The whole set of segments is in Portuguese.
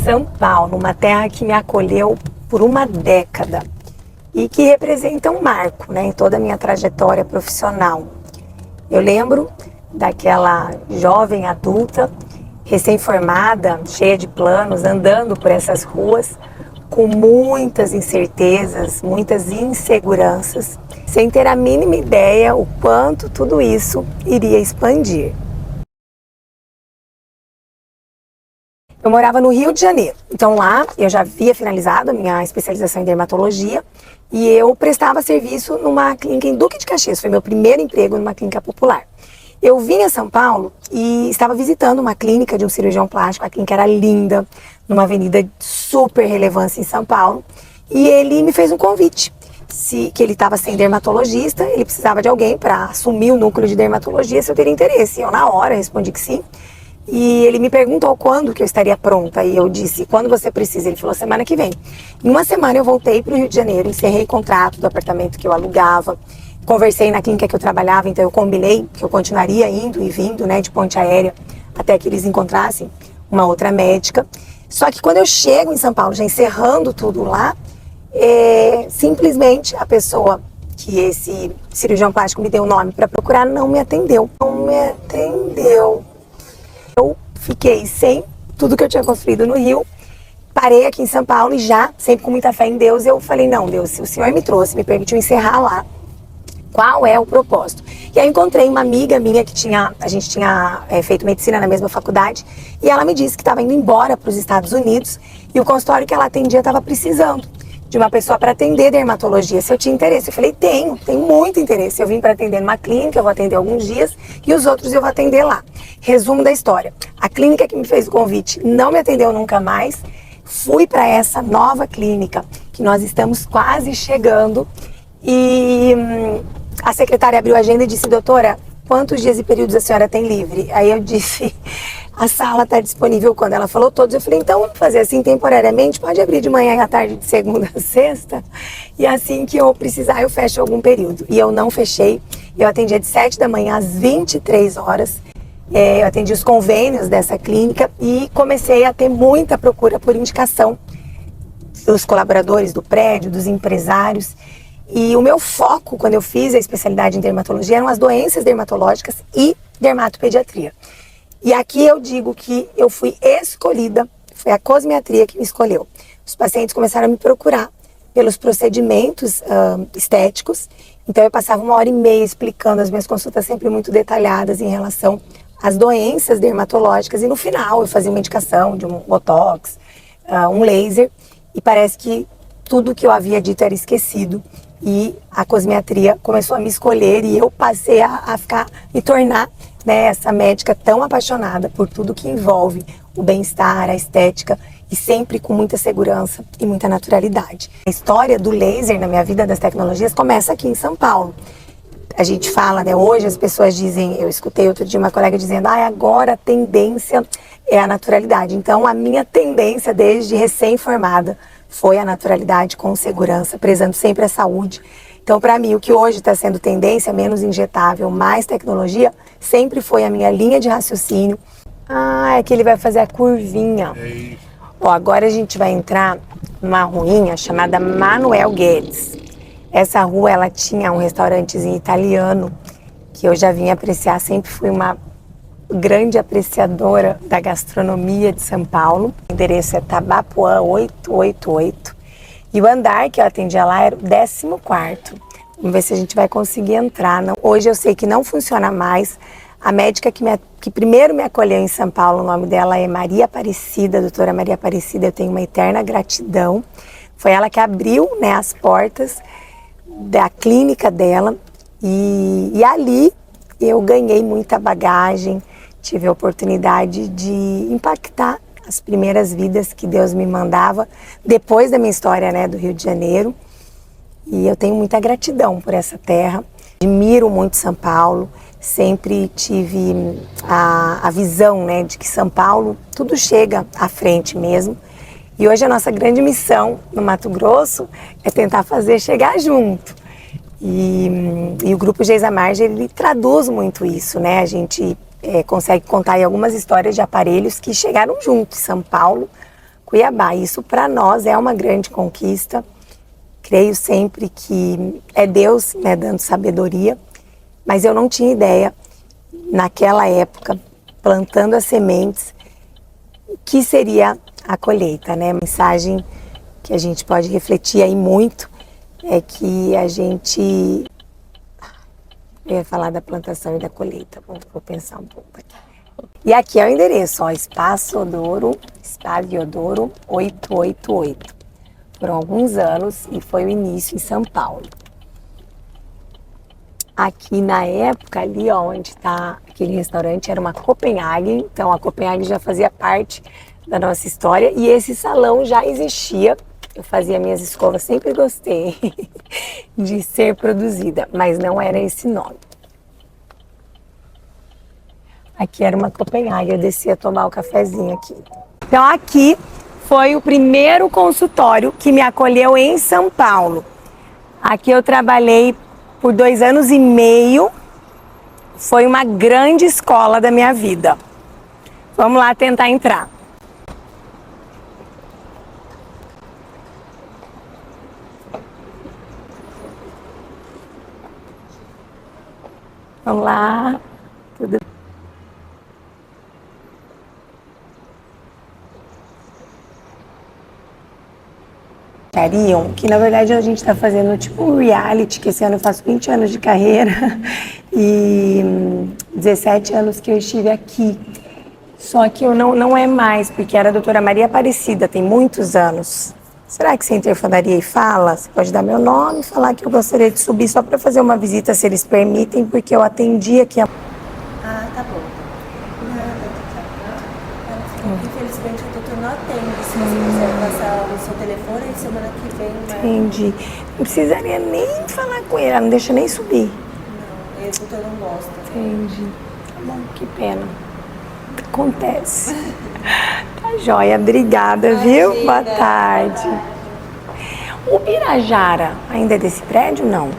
São Paulo, uma terra que me acolheu por uma década e que representa um marco, né, em toda a minha trajetória profissional. Eu lembro daquela jovem adulta, recém-formada, cheia de planos, andando por essas ruas com muitas incertezas, muitas inseguranças, sem ter a mínima ideia o quanto tudo isso iria expandir. Eu morava no Rio de Janeiro, então lá eu já havia finalizado a minha especialização em dermatologia e eu prestava serviço numa clínica em Duque de Caxias, foi meu primeiro emprego numa clínica popular. Eu vim a São Paulo e estava visitando uma clínica de um cirurgião plástico, a clínica era linda, numa avenida de super relevância em São Paulo, e ele me fez um convite, que ele estava sem dermatologista, ele precisava de alguém para assumir o núcleo de dermatologia, se eu teria interesse. Eu na hora respondi que sim. E ele me perguntou quando que eu estaria pronta, e eu disse, quando você precisa? Ele falou, semana que vem. Em uma semana eu voltei para o Rio de Janeiro, encerrei o contrato do apartamento que eu alugava, conversei na clínica que eu trabalhava, então eu combinei que eu continuaria indo e vindo, né, de ponte aérea, até que eles encontrassem uma outra médica. Só que quando eu chego em São Paulo, já encerrando tudo lá, simplesmente a pessoa que esse cirurgião plástico me deu o nome para procurar não me atendeu. Eu fiquei sem tudo que eu tinha construído no Rio, parei aqui em São Paulo e já, sempre com muita fé em Deus, eu falei, não, Deus, se o Senhor me trouxe, me permitiu encerrar lá, qual é o propósito? E aí encontrei uma amiga minha que a gente tinha feito medicina na mesma faculdade, e ela me disse que estava indo embora para os Estados Unidos e o consultório que ela atendia estava precisando de uma pessoa para atender dermatologia, se eu tinha interesse. Eu falei, tenho muito interesse. Eu vim para atender numa clínica, eu vou atender alguns dias e os outros eu vou atender lá. Resumo da história, a clínica que me fez o convite não me atendeu nunca mais, fui para essa nova clínica que nós estamos quase chegando e a secretária abriu a agenda e disse, doutora, quantos dias e períodos a senhora tem livre? Aí eu disse, a sala está disponível quando? Ela falou todos. Eu falei, então vamos fazer assim temporariamente, pode abrir de manhã e à tarde, de segunda a sexta, e assim que eu precisar eu fecho algum período. E eu não fechei, eu atendia de 7 da manhã às 23 horas, eu atendi os convênios dessa clínica e comecei a ter muita procura por indicação dos colaboradores do prédio, dos empresários. E o meu foco, quando eu fiz a especialidade em dermatologia, eram as doenças dermatológicas e dermatopediatria. E aqui eu digo que eu fui escolhida, foi a cosmiatria que me escolheu. Os pacientes começaram a me procurar pelos procedimentos estéticos, então eu passava 1h30 explicando as minhas consultas sempre muito detalhadas em relação às doenças dermatológicas, e no final eu fazia uma indicação de um botox, um laser, e parece que tudo que eu havia dito era esquecido. E a cosmiatria começou a me escolher e eu passei a me tornar, né, essa médica tão apaixonada por tudo que envolve o bem-estar, a estética, e sempre com muita segurança e muita naturalidade. A história do laser na minha vida das tecnologias começa aqui em São Paulo. A gente fala, né, hoje as pessoas dizem, eu escutei outro dia uma colega dizendo, agora a tendência é a naturalidade. Então a minha tendência desde recém-formada foi a naturalidade com segurança, prezando sempre a saúde. Então, para mim, o que hoje está sendo tendência, menos injetável, mais tecnologia, sempre foi a minha linha de raciocínio. É que ele vai fazer a curvinha. Ó, agora a gente vai entrar numa ruinha chamada Manuel Guedes. Essa rua, ela tinha um restaurantezinho italiano que eu já vim apreciar, sempre fui uma grande apreciadora da gastronomia de São Paulo. O endereço é Tabapuã 888 e o andar que eu atendia lá era o 14º. Vamos ver se a gente vai conseguir entrar. Hoje eu sei que não funciona mais. A médica que primeiro me acolheu em São Paulo, o nome dela é Maria Aparecida, doutora Maria Aparecida, eu tenho uma eterna gratidão. Foi ela que abriu, né, as portas da clínica dela e ali eu ganhei muita bagagem, tive a oportunidade de impactar as primeiras vidas que Deus me mandava depois da minha história, né, do Rio de Janeiro. E eu tenho muita gratidão por essa terra. Admiro muito São Paulo, sempre tive a visão, né, de que São Paulo tudo chega à frente mesmo. E hoje a nossa grande missão no Mato Grosso é tentar fazer chegar junto. E o Grupo Geisa Marge, ele traduz muito isso, né? A gente consegue contar aí algumas histórias de aparelhos que chegaram juntos. São Paulo Cuiabá. Isso para nós é uma grande conquista. Creio sempre que é Deus, né, dando sabedoria, mas eu não tinha ideia, naquela época, plantando as sementes, o que seria a colheita, né? A mensagem que a gente pode refletir aí muito é que a gente... Eu ia falar da plantação e da colheita, vou pensar um pouco aqui. E aqui é o endereço, ó, Espaço Odoro 888. Foram alguns anos e foi o início em São Paulo. Aqui na época, ali ó, onde está aquele restaurante, era uma Copenhagen, então a Copenhagen já fazia parte da nossa história e esse salão já existia. Eu fazia minhas escovas, sempre gostei de ser produzida, mas não era esse nome. Aqui era uma Copenhagen, eu descia a tomar o cafezinho aqui. Então aqui foi o primeiro consultório que me acolheu em São Paulo. Aqui eu trabalhei por 2 anos e meio, foi uma grande escola da minha vida. Vamos lá tentar entrar. Vamos lá. Tudo que na verdade a gente está fazendo tipo um reality, que esse ano eu faço 20 anos de carreira e 17 anos que eu estive aqui. Só que eu não é mais, porque era a doutora Maria Aparecida, tem muitos anos. Será que você interfonaria e fala? Você pode dar meu nome e falar que eu gostaria de subir só para fazer uma visita, se eles permitem, porque eu atendi aqui a... Ah, tá bom. Infelizmente o doutor não atende. Se você quiser passar o seu telefone, aí semana que vem vai... Entendi. Não precisaria nem falar com ele, ela não deixa nem subir. Não, esse doutor não gosta. Entendi. Tá bom, que pena. Acontece. Tá joia, obrigada, viu? Boa tarde. O Birajara ainda é desse prédio? Não.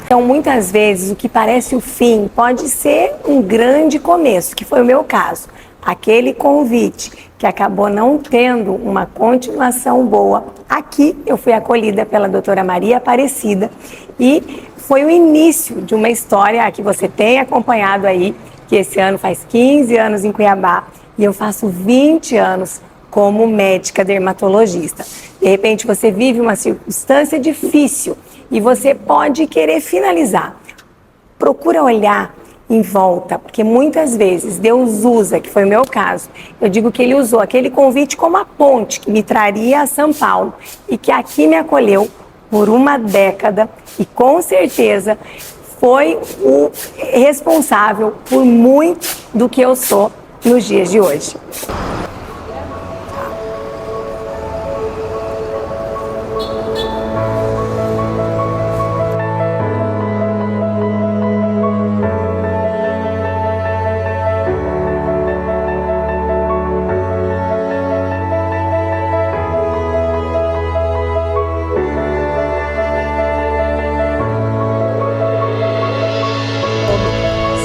Então, muitas vezes, o que parece o fim pode ser um grande começo, que foi o meu caso. Aquele convite que acabou não tendo uma continuação boa. Aqui eu fui acolhida pela doutora Maria Aparecida e foi o início de uma história que você tem acompanhado aí, que esse ano faz 15 anos em Cuiabá e eu faço 20 anos como médica dermatologista. De repente você vive uma circunstância difícil e você pode querer finalizar. Procura olhar em volta, porque muitas vezes Deus usa, que foi o meu caso, eu digo que ele usou aquele convite como a ponte que me traria a São Paulo e que aqui me acolheu por uma década e com certeza foi o responsável por muito do que eu sou nos dias de hoje.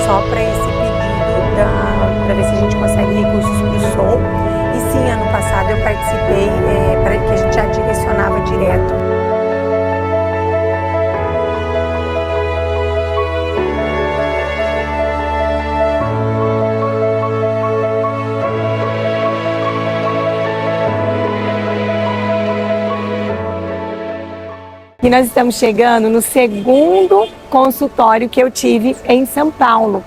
Só para esse pedido, para ver se a gente consegue recursos para o som. E sim, ano passado eu participei, para que a gente já direcionava direto. E nós estamos chegando no segundo consultório que eu tive em São Paulo.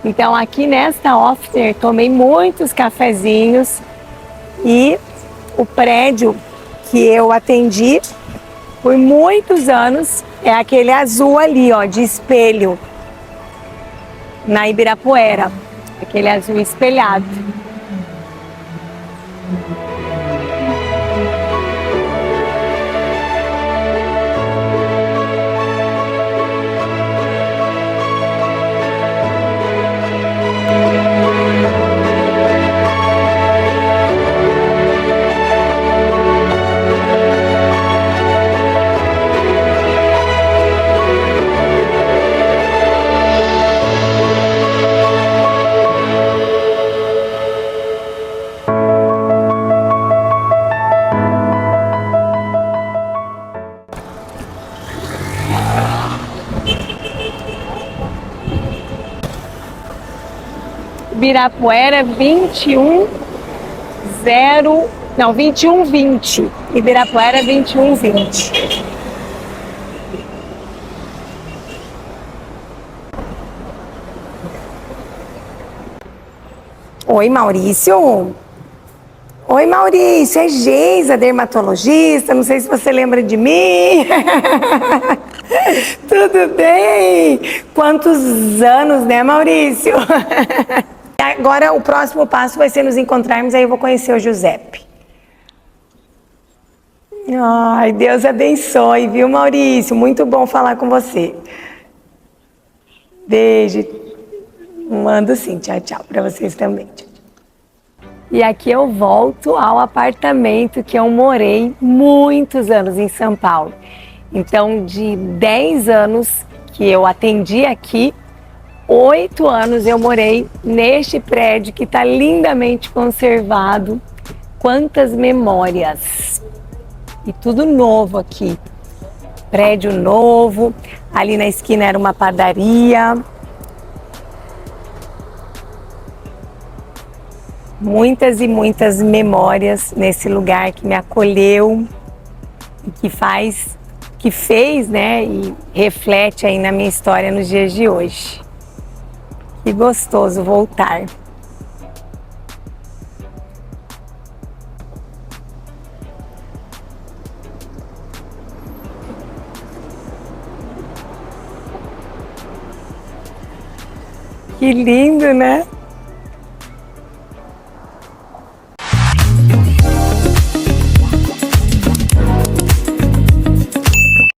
Então aqui nesta Ofner tomei muitos cafezinhos e o prédio que eu atendi por muitos anos é aquele azul ali, ó, de espelho, na Ibirapuera, aquele azul espelhado. Ibirapuera 2120. Ibirapuera 2120. Oi, Maurício. Oi, Maurício, é Geisa, dermatologista. Não sei se você lembra de mim. Tudo bem? Quantos anos, né, Maurício? Agora o próximo passo vai ser nos encontrarmos, aí eu vou conhecer o Giuseppe. Ai, Deus abençoe, viu, Maurício? Muito bom falar com você. Beijo. Mando sim, tchau, tchau, para vocês também. E aqui eu volto ao apartamento que eu morei muitos anos em São Paulo. Então, de 10 anos que eu atendi aqui, 8 anos eu morei neste prédio que está lindamente conservado. Quantas memórias! E tudo novo aqui. Prédio novo, ali na esquina era uma padaria. Muitas e muitas memórias nesse lugar que me acolheu e que fez, né, e reflete aí na minha história nos dias de hoje. Que gostoso voltar. Que lindo, né?